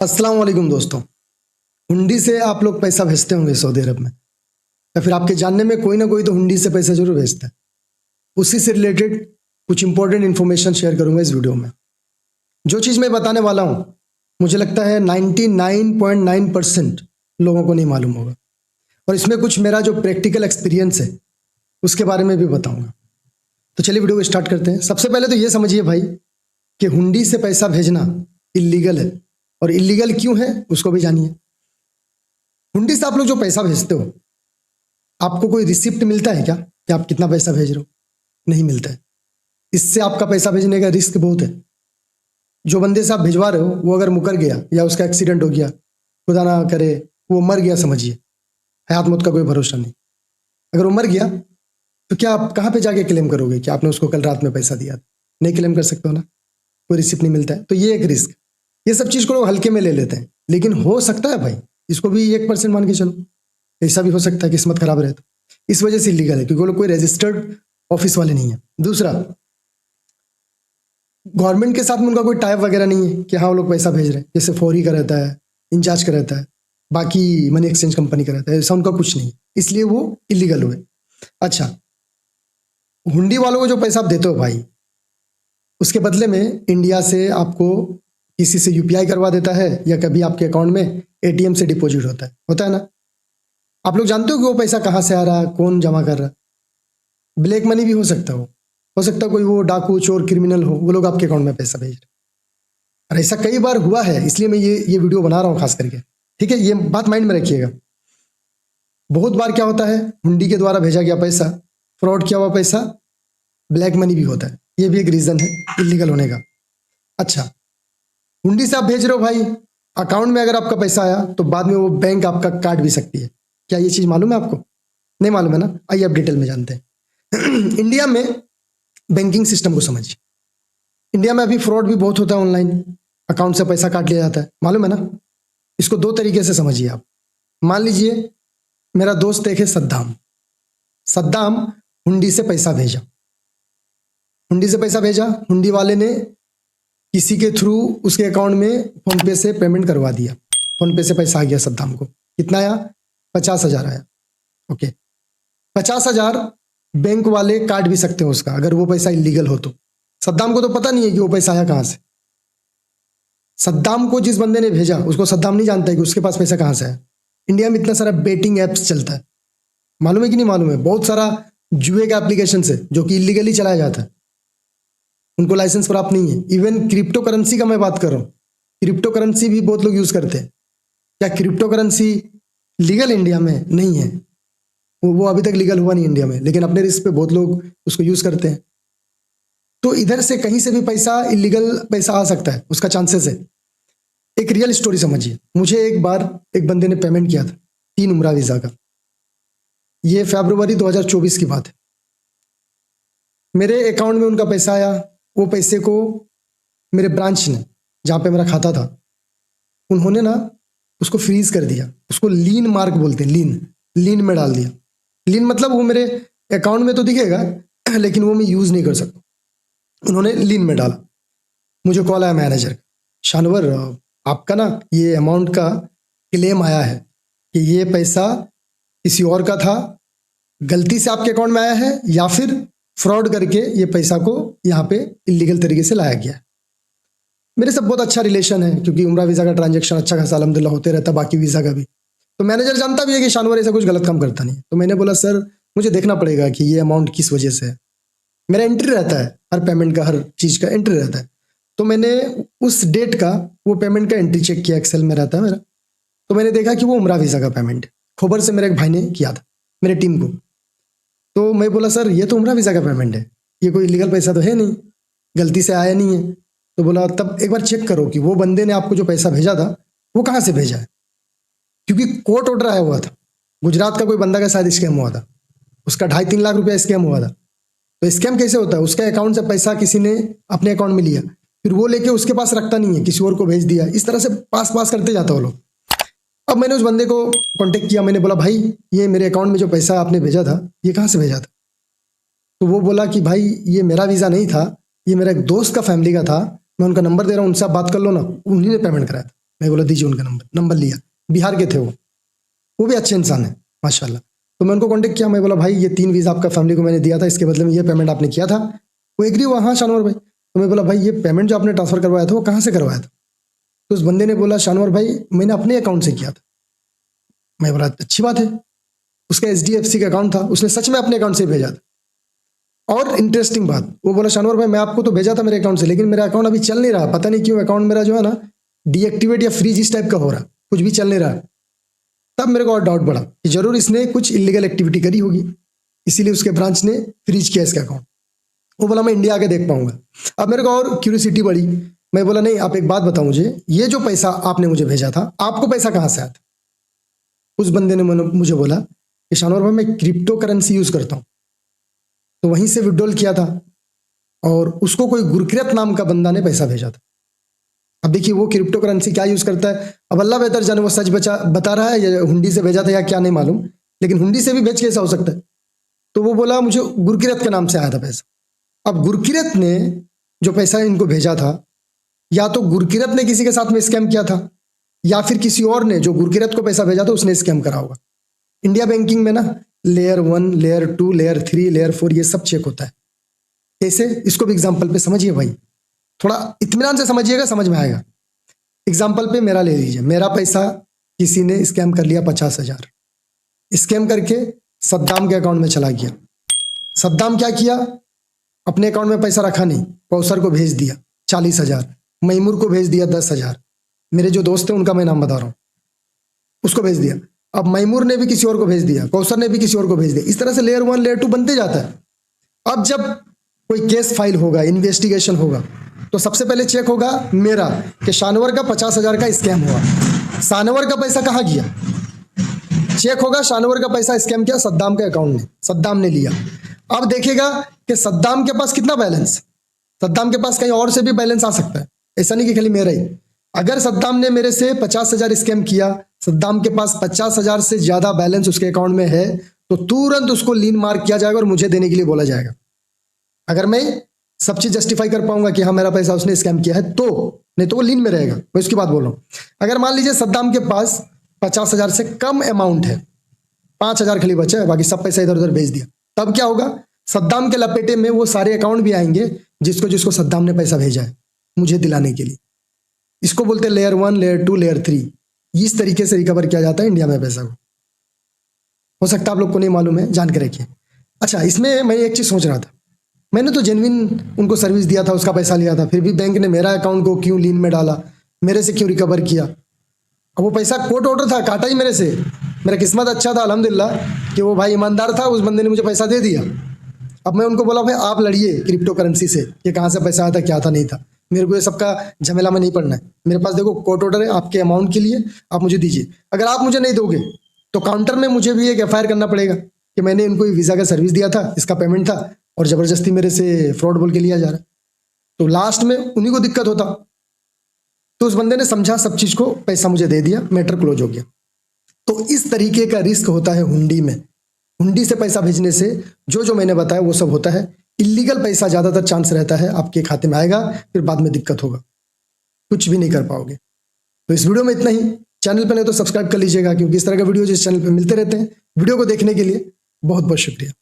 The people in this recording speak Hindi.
अस्सलाम वालेकुम दोस्तों। हुंडी से आप लोग पैसा भेजते होंगे सऊदी अरब में, या फिर आपके जानने में कोई ना कोई तो हुंडी से पैसा जरूर भेजता है। उसी से रिलेटेड कुछ इंपॉर्टेंट इन्फॉर्मेशन शेयर करूंगा इस वीडियो में। जो चीज़ मैं बताने वाला हूं, मुझे लगता है 99.9% लोगों को नहीं मालूम होगा, और इसमें कुछ मेरा जो प्रैक्टिकल एक्सपीरियंस है उसके बारे में भी बताऊंगा। तो चलिए वीडियो को स्टार्ट करते हैं। सबसे पहले तो ये समझिए भाई कि हुंडी से पैसा भेजना इलीगल है, और इलीगल क्यों है उसको भी जानिए। हुंडी से आप लोग जो पैसा भेजते हो, आपको कोई रिसिप्ट मिलता है क्या कि आप कितना पैसा भेज रहे हो? नहीं मिलता है। इससे आपका पैसा भेजने का रिस्क बहुत है। जो बंदे से आप भिजवा रहे हो वो अगर मुकर गया या उसका एक्सीडेंट हो गया, खुदा ना करे वो मर गया, समझिए हयात मौत का कोई भरोसा नहीं। अगर वो मर गया तो क्या आप कहाँ पे जाके क्लेम करोगे कि आपने उसको कल रात में पैसा दिया? नहीं क्लेम कर सकते हो ना, कोई रिसिप्ट नहीं मिलता है। तो ये एक रिस्क। ये सब चीज़ को लोग हल्के में ले लेते हैं, लेकिन हो सकता है भाई, इसको भी 1% मान के चलो, ऐसा भी हो सकता है किस्मत खराब रहे तो। इस वजह से इलीगल है, क्योंकि वो लोग कोई रजिस्टर्ड ऑफिस वाले नहीं है। दूसरा, गवर्नमेंट के साथ में उनका कोई टाइप वगैरह नहीं है कि हाँ वो लोग पैसा भेज रहे हैं, जैसे फौरी का रहता है, इंचार्ज का रहता है, बाकी मनी एक्सचेंज कंपनी का रहता है, ऐसा उनका कुछ नहीं है, इसलिए वो इलीगल हुए। अच्छा, हुंडी वालों को जो पैसा आप देते हो भाई, उसके बदले में इंडिया से आपको किसी से यूपीआई करवा देता है, या कभी आपके अकाउंट में एटीएम से डिपॉजिट होता है ना। आप लोग जानते हो कि वो पैसा कहाँ से आ रहा है, कौन जमा कर रहा है। ब्लैक मनी भी हो सकता हो सकता है कोई वो डाकू चोर क्रिमिनल हो, वो लोग आपके अकाउंट में पैसा भेज रहे हैं। और ऐसा कई बार हुआ है, इसलिए मैं ये वीडियो बना रहा हूँ खास करके। ठीक है, ये बात माइंड में रखिएगा। बहुत बार क्या होता है, हुंडी के द्वारा भेजा गया पैसा, फ्रॉड किया हुआ पैसा, ब्लैक मनी भी होता है। ये भी एक रीजन है इलीगल होने का। अच्छा, हुंडी से आप भेज रहे हो भाई, अकाउंट में अगर आपका पैसा आया तो बाद में वो बैंक आपका काट भी सकती है। क्या ये चीज मालूम है आपको? नहीं मालूम है ना? आइए आप डिटेल में जानते हैं। इंडिया में बैंकिंग सिस्टम को समझिए। इंडिया में अभी फ्रॉड भी बहुत होता है ऑनलाइन, अकाउंट से पैसा काट लिया जाता है, मालूम है ना? इसको दो तरीके से समझिए आप। मान लीजिए मेरा दोस्त एक है सद्दाम। सद्दाम हुंडी से पैसा भेजा, हुंडी वाले ने किसी के थ्रू उसके अकाउंट में फोन पे से पेमेंट करवा दिया। फोन पे से पैसा आ गया सद्दाम को। कितना आया? 50,000 आया। ओके, 50,000 बैंक वाले काट भी सकते हैं उसका, अगर वो पैसा इलीगल हो तो। सद्दाम को तो पता नहीं है कि वो पैसा आया कहां से। सद्दाम को जिस बंदे ने भेजा, उसको सद्दाम नहीं जानता है कि उसके पास पैसा कहां से आया। इंडिया में इतना सारा बेटिंग एप्स चलता है, मालूम है कि नहीं मालूम है? बहुत सारा जुए का एप्लीकेशन है जो कि इलीगली चलाया जाता है, उनको लाइसेंस प्राप्त नहीं है। इवन क्रिप्टो करेंसी का मैं बात कर रहा हूँ, क्रिप्टो करेंसी भी बहुत लोग यूज करते हैं। क्या क्रिप्टो करेंसी लीगल इंडिया में नहीं है? वो अभी तक लीगल हुआ नहीं इंडिया में, लेकिन अपने रिस्क पे बहुत लोग उसको यूज करते हैं। तो इधर से कहीं से भी पैसा, इलीगल पैसा आ सकता है, उसका चांसेस है। एक रियल स्टोरी समझिए। मुझे एक बार एक बंदे ने पेमेंट किया था 3 उम्रा वीजा का। ये फरवरी 2024 की बात है। मेरे अकाउंट में उनका पैसा आया। वो पैसे को मेरे ब्रांच ने, जहां पे मेरा खाता था, उन्होंने ना उसको फ्रीज कर दिया। उसको लीन मार्क बोलते हैं, लीन में डाल दिया। लीन मतलब वो मेरे अकाउंट में तो दिखेगा, लेकिन वो मैं यूज नहीं कर सकता। उन्होंने लीन में डाला। मुझे कॉल आया मैनेजर का, शानवर आपका ना ये अमाउंट का क्लेम आया है कि ये पैसा किसी और का था, गलती से आपके अकाउंट में आया है, या फिर फ्रॉड करके ये पैसा को यहाँ पे इलीगल तरीके से लाया गया है। मेरे से बहुत अच्छा रिलेशन है, क्योंकि उम्रा वीजा का ट्रांजैक्शन अच्छा खासा अल्हम्दुलिल्लाह होते रहता, बाकी वीजा का भी। तो मैनेजर जानता भी है कि शानवर ऐसा कुछ गलत काम करता नहीं है। तो मैंने बोला सर मुझे देखना पड़ेगा कि ये अमाउंट किस वजह से है। मेरा एंट्री रहता है हर पेमेंट का, हर चीज का एंट्री रहता है। तो मैंने उस डेट का वो पेमेंट का एंट्री चेक किया, एक्सेल में रहता है मेरा। तो मैंने देखा कि वो उम्रा वीजा का पेमेंट है। खबर से मेरे एक भाई ने किया था, मेरे टीम को। तो मैं बोला सर ये तो उम्रा वीजा का पेमेंट है, ये कोई इलीगल पैसा तो है नहीं, गलती से आया नहीं है। तो बोला तब एक बार चेक करो कि वो बंदे ने आपको जो पैसा भेजा था वो कहाँ से भेजा है, क्योंकि कोर्ट ऑर्डर आया हुआ था। गुजरात का कोई बंदा का शायद स्कैम हुआ था, उसका 2.5-3 लाख रुपया स्कैम हुआ था। तो स्कैम कैसे होता है? उसके अकाउंट से पैसा किसी ने अपने अकाउंट में लिया, फिर वो लेके उसके पास रखता नहीं है, किसी और को भेज दिया। इस तरह से पास करते जाता वो लोग। अब मैंने उस बंदे को कांटेक्ट किया, मैंने बोला भाई ये मेरे अकाउंट में जो पैसा आपने भेजा था ये कहाँ से भेजा था? तो वो बोला कि भाई ये मेरा वीज़ा नहीं था, ये मेरा एक दोस्त का फैमिली का था, मैं उनका नंबर दे रहा हूँ, उनसे आप बात कर लो ना, उन्हीं ने पेमेंट कराया था। मैं बोला दीजिए उनका नंबर लिया। बिहार के थे वो भी अच्छे इंसान है माशाल्लाह। तो मैं उनको कांटेक्ट किया, मैं बोला भाई ये 3 वीज़ा आपका फैमिली को मैंने दिया था, इसके बदले में ये पेमेंट आपने किया था। वो एग्री हुआ, हाँ शानवर भाई। तो मैं बोला भाई ये पेमेंट जो आपने ट्रांसफर करवाया था वो कहाँ से करवाया था? तो उस बंदे ने बोला शानवर भाई मैंने अपने अकाउंट से किया था। मैं बोला अच्छी बात है। उसका HDFC का अकाउंट था, उसने सच में अपने अकाउंट से भेजा था। और इंटरेस्टिंग बात, वो बोला शानवर भाई मैं आपको तो भेजा था मेरे अकाउंट से, लेकिन मेरा अकाउंट अभी चल नहीं रहा, पता नहीं क्यों अकाउंट मेरा जो है ना डीएक्टिवेट या फ्रीज इस टाइप का हो रहा, कुछ भी चल नहीं रहा। तब मेरे को और डाउट बढ़ा कि जरूर इसने कुछ इलीगल एक्टिविटी करी होगी, इसीलिए उसके ब्रांच ने फ्रीज किया इसका अकाउंट। वो बोला मैं इंडिया आके देख पाऊंगा। अब मेरे को और क्यूरियोसिटी बढ़ी। मैं बोला नहीं आप एक बात बताओ मुझे, ये जो पैसा आपने मुझे भेजा था आपको पैसा कहाँ से आया था? उस बंदे ने मुझे बोला कि शानवर भाई मैं क्रिप्टो करेंसी यूज करता हूँ, तो वहीं से विड्रॉल किया था और उसको कोई गुरकिरत नाम का बंदा ने पैसा भेजा था। अब देखिए वो क्रिप्टो करेंसी क्या यूज करता है, अब अल्लाह बेहतर जाने, वो सच बता रहा है या हुंडी से भेजा था या क्या नहीं मालूम, लेकिन हुंडी से भी भेज कैसा हो सकता है? तो वो बोला मुझे गुरकिरत के नाम से आया था पैसा। अब गुरकिरत ने जो पैसा इनको भेजा था, या तो गुरकिरत ने किसी के साथ में स्कैम किया था, या फिर किसी और ने जो गुरकिरत को पैसा भेजा था उसने स्कैम करा होगा। इंडिया बैंकिंग में ना लेयर 1, लेयर 2, लेयर 3, लेयर 4 ये सब चेक होता है। कैसे? इसको भी एग्जाम्पल पे समझिए भाई, थोड़ा इत्मीनान से समझिएगा, समझ में आएगा। एग्जाम्पल पे मेरा ले लीजिए, मेरा पैसा किसी ने स्कैम कर लिया 50,000, स्कैम करके सद्दाम के अकाउंट में चला गया। सद्दाम क्या किया, अपने अकाउंट में पैसा रखा नहीं, कौसर को भेज दिया 40,000, मैमूर को भेज दिया 10,000, मेरे जो दोस्त थे उनका मैं नाम बता रहा हूँ, उसको भेज दिया। अब मैमूर ने भी किसी और को भेज दिया, कौसर ने भी किसी और को भेज दिया। इस तरह से लेयर 1, लेयर 2 बनते जाता है। अब जब कोई केस फाइल होगा, इन्वेस्टिगेशन होगा, तो सबसे पहले चेक होगा मेरा कि शानवर का 50,000 का स्कैम हुआ, शानवर का पैसा कहाँ गया, चेक होगा शानवर का पैसा स्कैम किया सद्दाम के अकाउंट में, सद्दाम ने लिया। अब देखेगा कि सद्दाम के पास कितना बैलेंस, सद्दाम के पास कहीं और से भी बैलेंस आ सकता है, ऐसा नहीं कि खाली मेरा ही। अगर सद्दाम ने मेरे से 50,000 स्कैम किया, सद्दाम के पास 50,000 से ज्यादा बैलेंस उसके अकाउंट में है, तो तुरंत उसको लीन मार्क किया जाएगा और मुझे देने के लिए बोला जाएगा। अगर मैं सब चीज जस्टिफाई कर पाऊंगा कि हाँ मेरा पैसा उसने स्कैम किया है, तो नहीं तो वो लीन में रहेगा। मैं उसकी बात बोल रहा हूं। अगर मान लीजिए सद्दाम के पास 50,000 से कम अमाउंट है, 5,000 खाली बचा है, बाकी सब पैसा इधर उधर भेज दिया, तब क्या होगा, सद्दाम के लपेटे में वो सारे अकाउंट भी आएंगे जिसको जिसको सद्दाम ने पैसा भेजा है मुझे दिलाने के लिए। इसको बोलते हैं लेयर 1, लेयर 2, लेयर 3। इस तरीके से रिकवर किया जाता है इंडिया में पैसा को। हो सकता है आप लोग को नहीं मालूम है, जान के रखिए। अच्छा, इसमें मैं एक चीज सोच रहा था, मैंने तो जेन्युइन उनको सर्विस दिया था, उसका पैसा लिया था, फिर भी बैंक ने मेरा अकाउंट को क्यों लीन में डाला, मेरे से क्यों रिकवर किया? अब वो पैसा कोर्ट ऑर्डर था, काटा ही मेरे से। मेरा किस्मत अच्छा था अल्हम्दुलिल्लाह कि वो भाई ईमानदार था, उस बंदे ने मुझे पैसा दे दिया। अब मैं उनको बोला भाई आप लड़िए क्रिप्टो करेंसी से कि कहाँ से पैसा आया था, क्या था, नहीं था, मेरे को ये सबका झमेला में नहीं पड़ना है। मेरे पास देखो कोर्ट ऑर्डर है आपके अमाउंट के लिए, आप मुझे दीजिए। अगर आप मुझे नहीं दोगे तो काउंटर में मुझे भी एक FIR करना पड़ेगा कि मैंने इनको वीज़ा का सर्विस दिया था, इसका पेमेंट था और ज़बरदस्ती मेरे से फ्रॉड बोल के लिया जा रहा है। तो लास्ट में उन्हीं को दिक्कत होता। तो उस बंदे ने समझा सब चीज़ को, पैसा मुझे दे दिया, मैटर क्लोज हो गया। तो इस तरीके का रिस्क होता है हुंडी में। हुंडी से पैसा भेजने से जो जो मैंने बताया वो सब होता है। इलीगल पैसा ज़्यादातर चांस रहता है आपके खाते में आएगा, फिर बाद में दिक्कत होगा, कुछ भी नहीं कर पाओगे। तो इस वीडियो में इतना ही। चैनल पर नहीं तो सब्सक्राइब कर लीजिएगा, क्योंकि इस तरह के वीडियो जिस चैनल पर मिलते रहते हैं। वीडियो को देखने के लिए बहुत बहुत शुक्रिया।